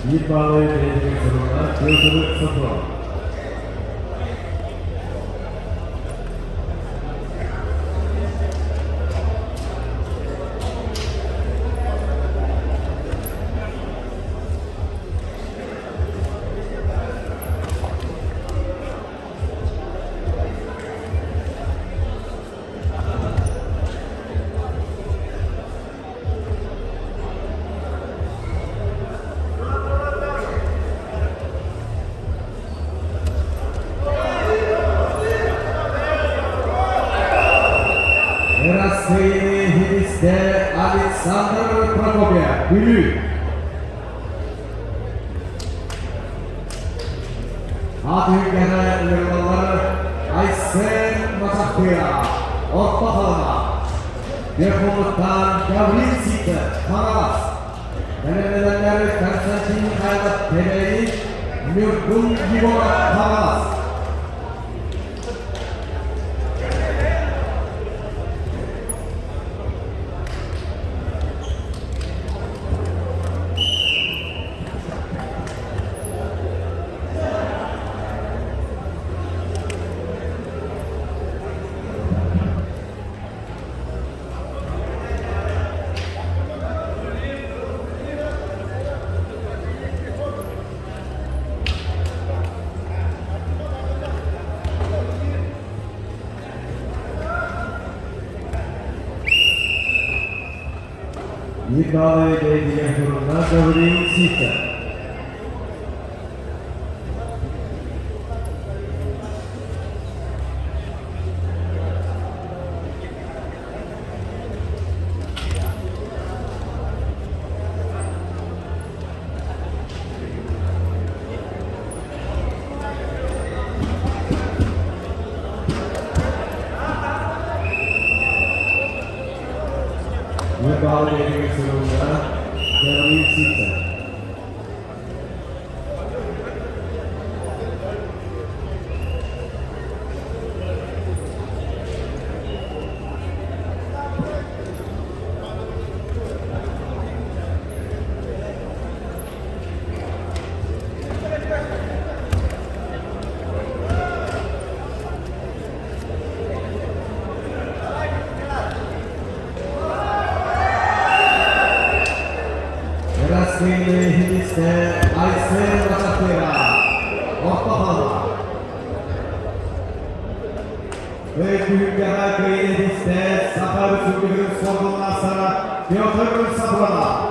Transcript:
Bir bağlayı belirlemek zorunda Piotr Safran. Erasmeyni Hidis'te Alexander Prokopyev, Bülü. Hatırgara Yılmaları Aysen Masaktıya, Orta Halına, Dekomuttan Gavril Sikte, Kanavas, Denemedenler Konstantin Hayat Tebeyi, Mürkun Giborat Kanavas. Bir bağlayı belirleyen durumda Gavril Sikte. Bir bağlı belirlemek zorunda Gavril Sikte. Erasmeyni Hidis'te Aysen Masaktıya, Orta Halına. Ve Büyükdere Hidis'te Sakarya Sürgün'ün sorduğundan sonra Piotr Safran'a.